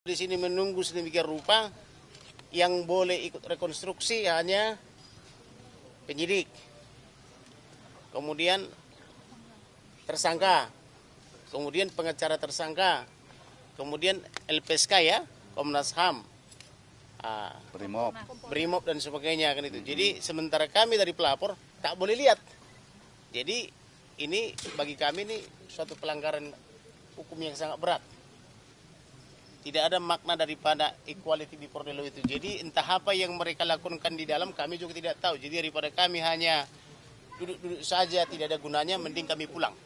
Di sini menunggu sedemikian rupa, yang boleh ikut rekonstruksi hanya penyidik, kemudian tersangka, kemudian pengacara tersangka, kemudian LPSK ya, Komnas HAM, Brimob dan sebagainya kan itu. Jadi sementara kami dari pelapor tak boleh lihat. Jadi ini bagi kami ini suatu pelanggaran hukum yang sangat berat. Tidak ada makna daripada equality before the law itu. Jadi entah apa yang mereka lakukan di dalam kami juga tidak tahu. Jadi daripada kami hanya duduk-duduk saja tidak ada gunanya, mending kami pulang.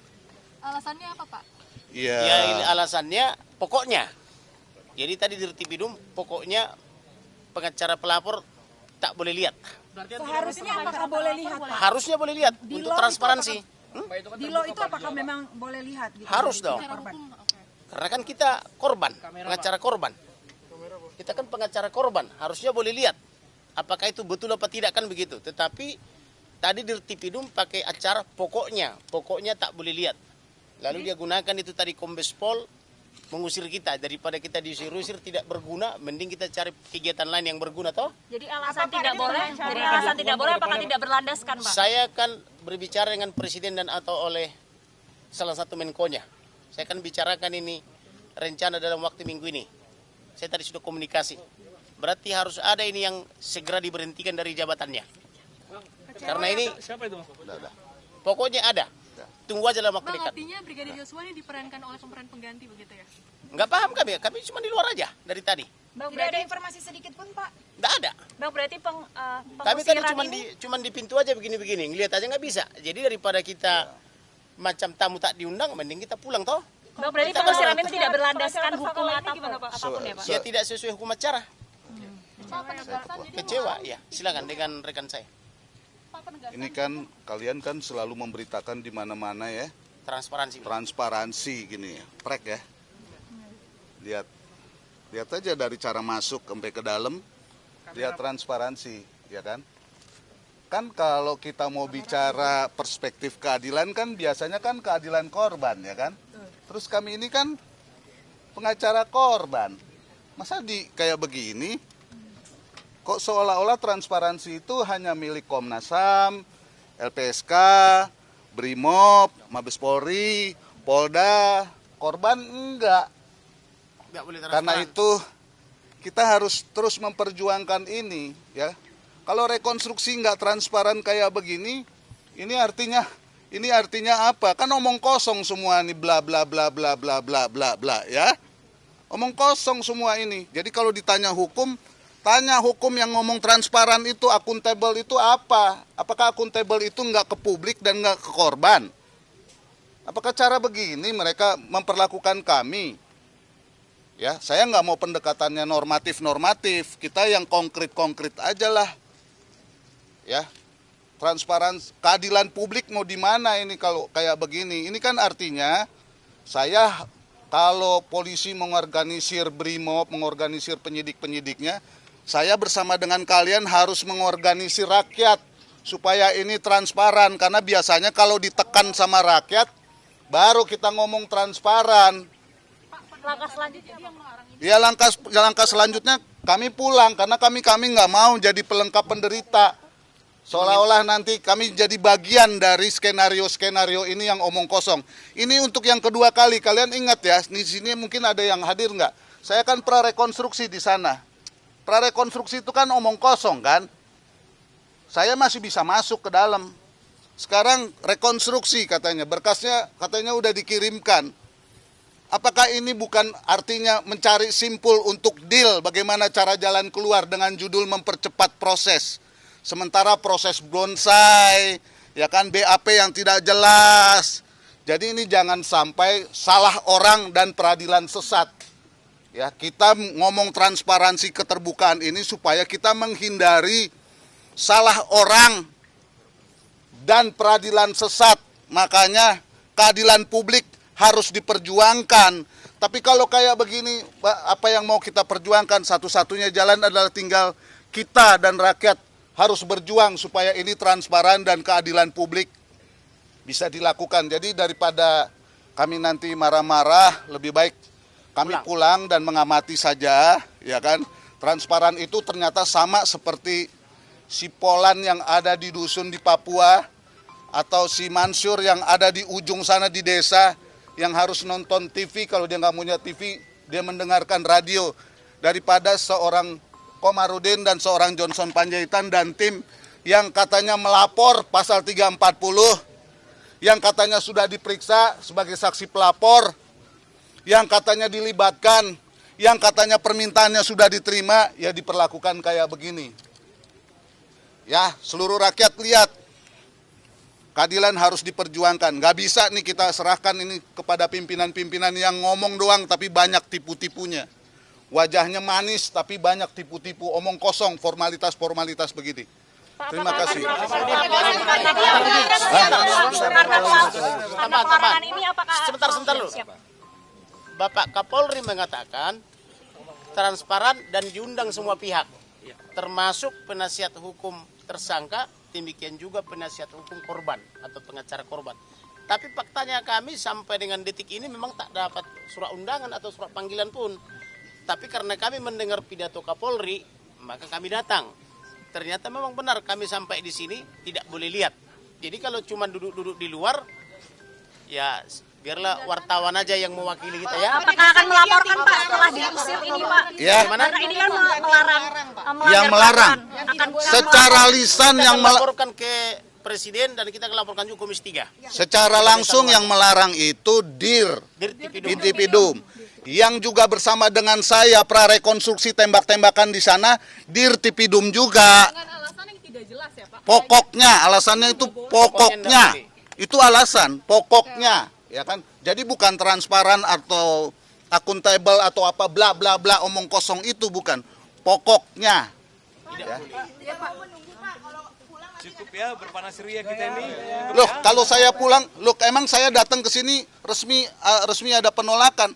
Alasannya apa, Pak? Ya ini alasannya pokoknya. Jadi tadi di Retipidum pokoknya pengacara pelapor tak boleh lihat. Seharusnya apakah boleh lihat, Pak? Harusnya boleh lihat untuk transparansi. Di law itu apakah memang boleh lihat? Gitu, harus dong. Karena kan kita korban, pengacara korban. Kita kan pengacara korban, harusnya boleh lihat. Apakah itu betul apa tidak kan begitu. Tetapi tadi di Retipidum pakai acara pokoknya tak boleh lihat. Lalu dia gunakan itu tadi Kombes Pol mengusir kita. Daripada kita diusir-usir tidak berguna, mending kita cari kegiatan lain yang berguna toh. Jadi alasan tidak boleh, apakah tidak berlandaskan, Pak? Saya kan berbicara dengan Presiden dan atau oleh salah satu Menkonya. Saya akan bicarakan ini rencana dalam waktu minggu ini. Saya tadi sudah komunikasi. Berarti harus ada ini yang segera diberhentikan dari jabatannya. Karena ini pokoknya ada. Tunggu aja dalam waktu dekat. Artinya Brigadir Yosua ini diperankan oleh pemeran pengganti begitu ya? Enggak paham kami cuma di luar aja dari tadi. Bang, tidak ada informasi sedikit pun, Pak? Enggak ada. Bang, berarti Kami tadi cuma di pintu aja begini-begini. Ngelihat aja nggak bisa. Jadi daripada kita macam tamu tak diundang, mending kita pulang toh. Bang, berarti pengusiran itu tidak berlandaskan hukum apapun ya, Pak? Ya tidak sesuai hukum acara. Kecewa, ya. Silakan dengan rekan saya. Ini kan kalian kan selalu memberitakan di mana-mana ya. Transparansi gini ya, prek ya. Lihat aja dari cara masuk sampai ke dalam, lihat transparansi, ya kan? Kan kalau kita mau bicara perspektif keadilan kan biasanya kan keadilan korban, ya kan? Terus kami ini kan pengacara korban. Masa kayak begini? Kok seolah-olah transparansi itu hanya milik Komnas HAM, LPSK, Brimob, Mabes Polri, Polda, korban enggak. Karena itu kita harus terus memperjuangkan ini, ya. Kalau rekonstruksi nggak transparan kayak begini, ini artinya apa? Kan omong kosong semua nih, bla bla bla bla bla bla bla bla, ya. Omong kosong semua ini. Jadi kalau ditanya hukum, tanya hukum yang ngomong transparan itu, akuntabel itu apa? Apakah akuntabel itu nggak ke publik dan nggak ke korban? Apakah cara begini mereka memperlakukan kami? Ya, saya nggak mau pendekatannya normatif. Kita yang konkret aja lah. Ya, transparansi, keadilan publik mau di mana ini kalau kayak begini? Ini kan artinya saya kalau polisi mengorganisir Brimob, mengorganisir penyidik-penyidiknya, saya bersama dengan kalian harus mengorganisir rakyat supaya ini transparan. Karena biasanya kalau ditekan sama rakyat, baru kita ngomong transparan. Langkah selanjutnya Ya langkah selanjutnya kami pulang karena kami nggak mau jadi pelengkap penderita. Seolah-olah nanti kami jadi bagian dari skenario ini yang omong kosong. Ini untuk yang kedua kali. Kalian ingat ya, di sini mungkin ada yang hadir nggak? Saya kan prarekonstruksi di sana. Prarekonstruksi itu kan omong kosong kan? Saya masih bisa masuk ke dalam. Sekarang rekonstruksi katanya, berkasnya katanya udah dikirimkan. Apakah ini bukan artinya mencari simpul untuk deal bagaimana cara jalan keluar dengan judul mempercepat proses? Sementara proses bonsai, ya kan BAP yang tidak jelas. Jadi ini jangan sampai salah orang dan peradilan sesat. Ya, kita ngomong transparansi keterbukaan ini supaya kita menghindari salah orang dan peradilan sesat. Makanya keadilan publik harus diperjuangkan. Tapi kalau kayak begini, apa yang mau kita perjuangkan? Satu-satunya jalan adalah tinggal kita dan rakyat harus berjuang supaya ini transparan dan keadilan publik bisa dilakukan. Jadi daripada kami nanti marah-marah, lebih baik Kami pulang dan mengamati saja, ya kan. Transparan itu ternyata sama seperti si Polan yang ada di dusun di Papua, atau si Mansur yang ada di ujung sana di desa, yang harus nonton TV, kalau dia nggak punya TV, dia mendengarkan radio. Daripada seorang Komarudin dan seorang Johnson Panjaitan dan tim yang katanya melapor pasal 340, yang katanya sudah diperiksa sebagai saksi pelapor, yang katanya dilibatkan, yang katanya permintaannya sudah diterima, ya diperlakukan kayak begini. Ya, seluruh rakyat lihat, keadilan harus diperjuangkan. Nggak bisa nih kita serahkan ini kepada pimpinan-pimpinan yang ngomong doang tapi banyak tipu-tipunya. Wajahnya manis tapi banyak tipu-tipu, omong kosong, formalitas-formalitas begini. Terima kasih. Sebentar lu. Bapak Kapolri mengatakan transparan dan diundang semua pihak, termasuk penasihat hukum tersangka, demikian juga penasihat hukum korban atau pengacara korban. Tapi faktanya kami sampai dengan detik ini memang tak dapat surat undangan atau surat panggilan pun. Tapi karena kami mendengar pidato Kapolri, maka kami datang. Ternyata memang benar kami sampai di sini tidak boleh lihat. Jadi kalau cuma duduk-duduk di luar, ya biarlah wartawan aja yang mewakili kita ya. Apakah akan melaporkan Pak setelah diusir ini Pak? Ya. Karena ini kan melarang. Yang melarang. Akan Secara lisan yang melaporkan ke Presiden dan kita laporkan juga Komisi 3. secara langsung yang melarang itu Dirtipidum. Yang juga bersama dengan saya prarekonstruksi tembak-tembakan di sana Dirtipidum juga. Dengan alasan yang tidak jelas ya Pak. Pokoknya alasannya itu pokoknya. Itu alasan pokoknya, ya kan? Jadi bukan transparan atau akuntabel atau apa bla bla bla omong kosong, itu bukan. Pokoknya. Ya. Cukup ya berpanas ria kita ini. Loh, kalau saya pulang, loh emang saya datang ke sini resmi ada penolakan.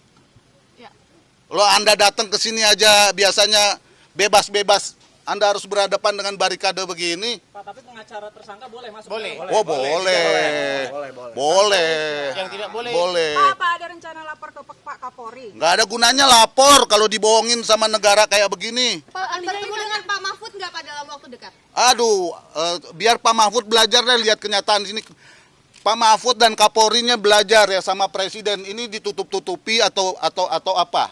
Loh, Anda datang ke sini aja biasanya bebas-bebas, Anda harus berhadapan dengan barikade begini. Pak, tapi pengacara tersangka boleh masuk? Boleh. Oh, boleh. Boleh. Yang tidak boleh. Boleh. Pak, ada rencana lapor ke Pak Kapolri? Nggak ada gunanya lapor kalau dibohongin sama negara kayak begini. Pak, bertemu dengan Pak Mahfud nggak Pak dalam waktu dekat? Aduh, biar Pak Mahfud belajar deh lihat kenyataan sini. Pak Mahfud dan Kapolrinya belajar ya sama Presiden. Ini ditutup-tutupi atau apa?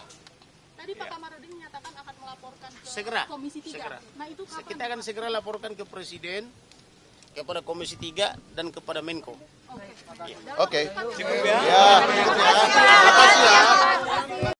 Tadi Pak Kamarudin menyatakan akan melaporkan ke Segera. Komisi 3. Segera. Nah, itu kapan? Kita akan segera laporkan ke Presiden, kepada Komisi 3 dan kepada Menko. Oke. Cukup ya. Ya, begitu ya. Terima kasih ya.